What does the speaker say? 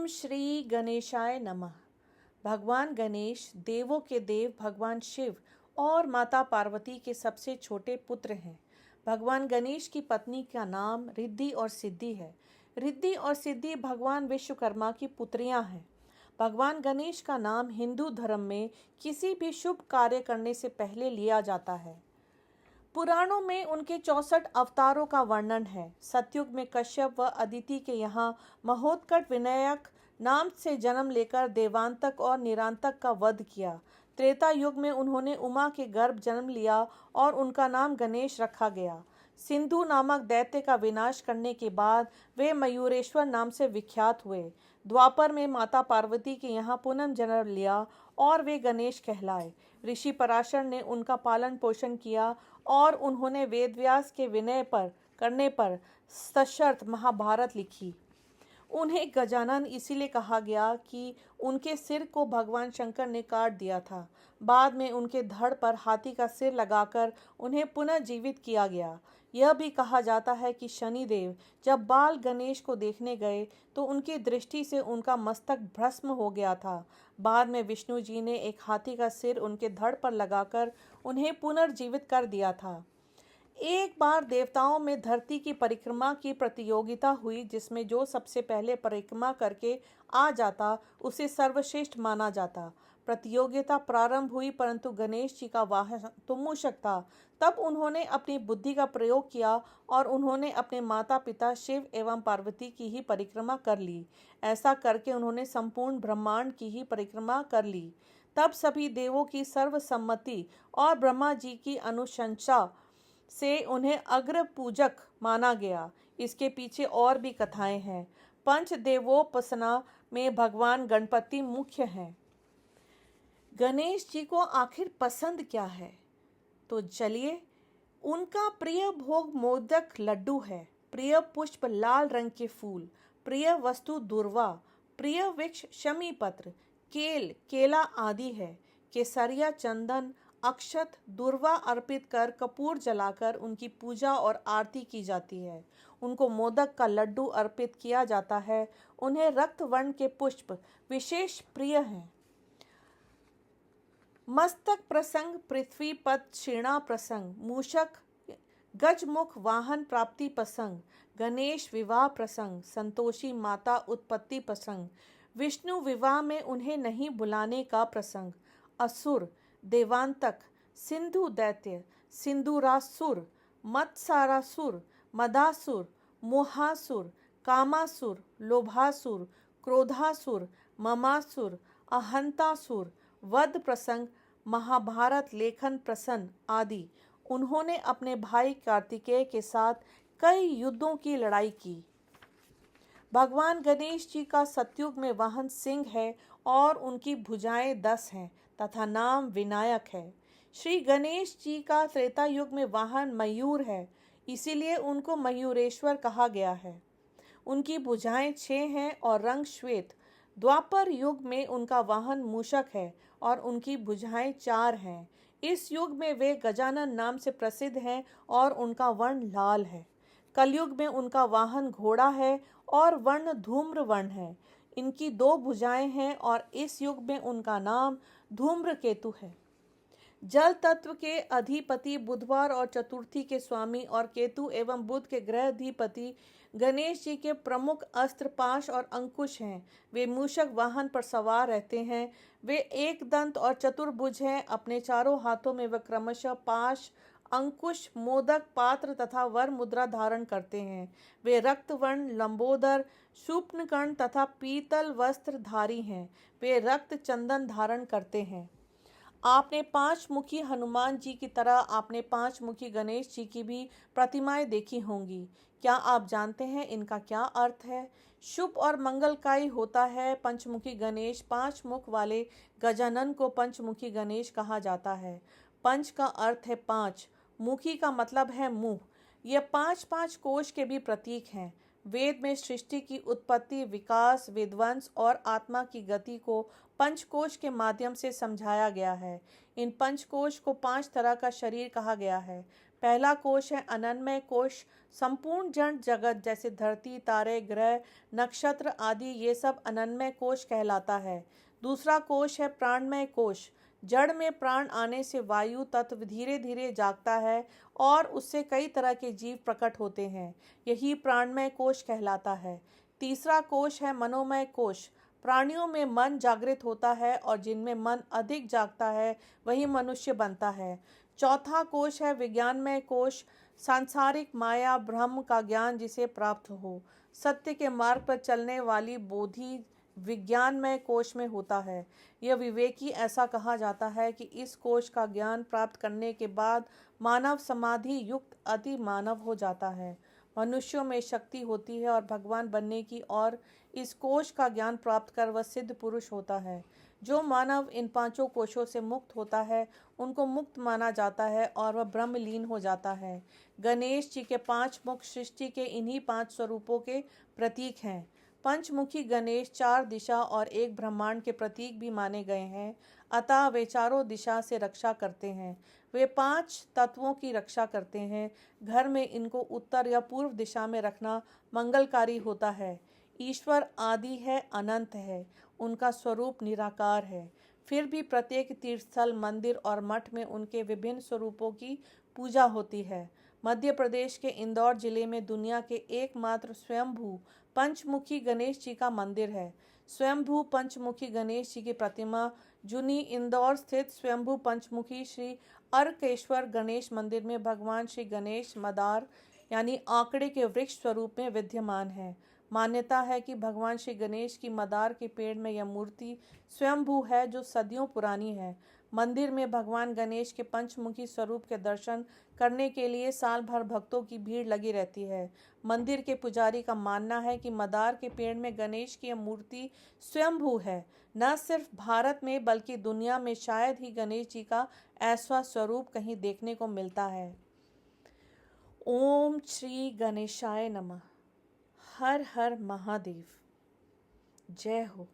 ओम श्री गणेशाय नमः। भगवान गणेश देवों के देव भगवान शिव और माता पार्वती के सबसे छोटे पुत्र हैं। भगवान गणेश की पत्नी का नाम रिद्धि और सिद्धि है। रिद्धि और सिद्धि भगवान विश्वकर्मा की पुत्रियां हैं। भगवान गणेश का नाम हिंदू धर्म में किसी भी शुभ कार्य करने से पहले लिया जाता है। पुराणों में उनके 64 अवतारों का वर्णन है। सतयुग में कश्यप व अदिति के यहाँ महोत्कट विनायक नाम से जन्म लेकर देवांतक और निरांतक का वध किया। त्रेता युग में उन्होंने उमा के गर्भ जन्म लिया और उनका नाम गणेश रखा गया। सिंधु नामक दैत्य का विनाश करने के बाद वे मयूरेश्वर नाम से विख्यात हुए। द्वापर में माता पार्वती के यहाँ पुनः जन्म लिया और वे गणेश कहलाए। ऋषि पराशर ने उनका पालन पोषण किया और उन्होंने वेदव्यास के विनय पर करने पर सशर्त महाभारत लिखी। उन्हें गजानन इसीलिए कहा गया कि उनके सिर को भगवान शंकर ने काट दिया था। बाद में उनके धड़ पर हाथी का सिर लगाकर उन्हें पुनः जीवित किया गया। यह भी कहा जाता है कि शनिदेव जब बाल गणेश को देखने गए तो उनकी दृष्टि से उनका मस्तक भस्म हो गया था। बाद में विष्णु जी ने एक हाथी का सिर उनके धड़ पर लगाकर उन्हें पुनर्जीवित कर दिया था। एक बार देवताओं में धरती की परिक्रमा की प्रतियोगिता हुई, जिसमें जो सबसे पहले परिक्रमा करके आ जाता उसे सर्वश्रेष्ठ माना जाता। प्रतियोगिता प्रारंभ हुई, परंतु गणेश जी का वाहन तो मूषक था। तब उन्होंने अपनी बुद्धि का प्रयोग किया और उन्होंने अपने माता पिता शिव एवं पार्वती की ही परिक्रमा कर ली। ऐसा करके उन्होंने संपूर्ण ब्रह्मांड की ही परिक्रमा कर ली। तब सभी देवों की सर्वसम्मति और ब्रह्मा जी की अनुशंसा से उन्हें अग्र पूजक माना गया। इसके पीछे और भी कथाएं हैं। पंच देवोपासना में भगवान गणपति मुख्य हैं। गणेश जी को आखिर पसंद क्या है? तो चलिए, उनका प्रिय भोग मोदक लड्डू है, प्रिय पुष्प लाल रंग के फूल, प्रिय वस्तु दुर्वा, प्रिय वृक्ष शमी पत्र, केला आदि है। केसरिया, चंदन, अक्षत, दुर्वा अर्पित कर कपूर जलाकर उनकी पूजा और आरती की जाती है। उनको मोदक का लड्डू अर्पित किया जाता है। उन्हें रक्त वर्ण के पुष्प विशेष प्रिय हैं। मस्तक प्रसंग, पृथ्वी पद क्षीणा प्रसंग, मूषक गजमुख वाहन प्राप्ति प्रसंग, गणेश विवाह प्रसंग, संतोषी माता उत्पत्ति प्रसंग, विष्णु विवाह में उन्हें नहीं बुलाने का प्रसंग, असुर, देवांतक, सिंधु दैत्य, सिंदूरासुर, मत्सारासुर, मदासुर, मोहासुर, कामासुर, लोभासुर, क्रोधासुर, ममासुर, अहंतासुर, वध प्रसंग, महाभारत लेखन प्रसंग आदि। उन्होंने अपने भाई कार्तिकेय के साथ कई युद्धों की लड़ाई की। भगवान गणेश जी का सतयुग में वाहन सिंह है और उनकी भुजाएं 10 हैं तथा नाम विनायक है। श्री गणेश जी का त्रेता युग में वाहन मयूर है, इसीलिए उनको मयूरेश्वर कहा गया है। उनकी भुजाएं 6 हैं और रंग श्वेत। द्वापर युग में उनका वाहन मूषक है और उनकी भुजाएं 4 हैं। इस युग में वे गजानन नाम से प्रसिद्ध हैं और उनका वर्ण लाल है। कलयुग में उनका वाहन घोड़ा है और वर्ण धूम्र वर्ण है। इनकी 2 भुजाएं हैं और इस युग में उनका नाम धूम्रकेतु है। जल तत्व के अधिपति, बुधवार और चतुर्थी के स्वामी और केतु एवं बुध के ग्रह अधिपति गणेश जी के प्रमुख अस्त्र पाश और अंकुश हैं। वे मूषक वाहन पर सवार रहते हैं। वे एक दंत और चतुर्भुज हैं। अपने चारों हाथों में वे क्रमशः पाश, अंकुश, मोदक, पात्र तथा वर मुद्रा धारण करते हैं। वे रक्तवर्ण, लंबोदर, शूर्पणखर तथा पीतल वस्त्र धारी हैं। वे रक्त चंदन धारण करते हैं। आपने 5 मुखी हनुमान जी की तरह आपने 5 मुखी गणेश जी की भी प्रतिमाएं देखी होंगी। क्या आप जानते हैं इनका क्या अर्थ है? शुभ और मंगलकारी होता है पंचमुखी गणेश। 5 मुख वाले गजानन को पंचमुखी गणेश कहा जाता है। पंच का अर्थ है 5, मुखी का मतलब है मुंह। ये 5-5 कोश के भी प्रतीक हैं। वेद में सृष्टि की उत्पत्ति, विकास, विध्वंस और आत्मा की गति को पंचकोश के माध्यम से समझाया गया है। इन पंचकोश को 5 तरह का शरीर कहा गया है। पहला कोश है अनन्मय कोश। संपूर्ण जड़ जगत जैसे धरती, तारे, ग्रह, नक्षत्र आदि ये सब अनन्मय कोश कहलाता है। दूसरा कोश है प्राणमय कोश। जड़ में प्राण आने से वायु तत्व धीरे धीरे जागता है और उससे कई तरह के जीव प्रकट होते हैं। यही प्राणमय कोश कहलाता है। तीसरा कोश है मनोमय कोश। प्राणियों में मन जागृत होता है और जिनमें मन अधिक जागता है वही मनुष्य बनता है। चौथा कोश है विज्ञानमय कोश। सांसारिक माया ब्रह्म का ज्ञान जिसे प्राप्त हो, सत्य के मार्ग पर चलने वाली बोधि विज्ञानमय कोश में होता है। यह विवेकी ऐसा कहा जाता है कि इस कोश का ज्ञान प्राप्त करने के बाद मानव समाधि युक्त अति मानव हो जाता है। मनुष्यों में शक्ति होती है और भगवान बनने की और इस कोश का ज्ञान प्राप्त कर वह सिद्ध पुरुष होता है। जो मानव इन पांचों कोशों से मुक्त होता है उनको मुक्त माना जाता है और वह ब्रह्मलीन हो जाता है। गणेश जी के 5 मुख सृष्टि के इन्हीं 5 स्वरूपों के प्रतीक हैं। पंचमुखी गणेश 4 दिशा और 1 ब्रह्मांड के प्रतीक भी माने गए हैं, अतः वे चारों दिशा से रक्षा करते हैं। वे 5 तत्वों की रक्षा करते हैं। घर में इनको उत्तर या पूर्व दिशा में रखना मंगलकारी होता है। ईश्वर आदि है, अनंत है, उनका स्वरूप निराकार है। फिर भी प्रत्येक तीर्थस्थल, मंदिर और मठ में उनके विभिन्न स्वरूपों की पूजा होती है। मध्य प्रदेश के इंदौर जिले में दुनिया के एकमात्र स्वयंभू पंचमुखी गणेश जी का मंदिर है। स्वयंभू पंचमुखी गणेश जी की प्रतिमा जुनी इंदौर स्थित स्वयंभू पंचमुखी श्री अर्केश्वर गणेश मंदिर में भगवान श्री गणेश मदार यानी आंकड़े के वृक्ष स्वरूप में विद्यमान है। मान्यता है कि भगवान श्री गणेश की मदार के पेड़ में यह मूर्ति स्वयंभू है जो सदियों पुरानी है। मंदिर में भगवान गणेश के पंचमुखी स्वरूप के दर्शन करने के लिए साल भर भक्तों की भीड़ लगी रहती है। मंदिर के पुजारी का मानना है कि मदार के पेड़ में गणेश की यह मूर्ति स्वयंभू है। न सिर्फ भारत में बल्कि दुनिया में शायद ही गणेश जी का ऐसा स्वरूप कहीं देखने को मिलता है। ओम श्री गणेशाय नमः। हर हर महादेव। जय हो।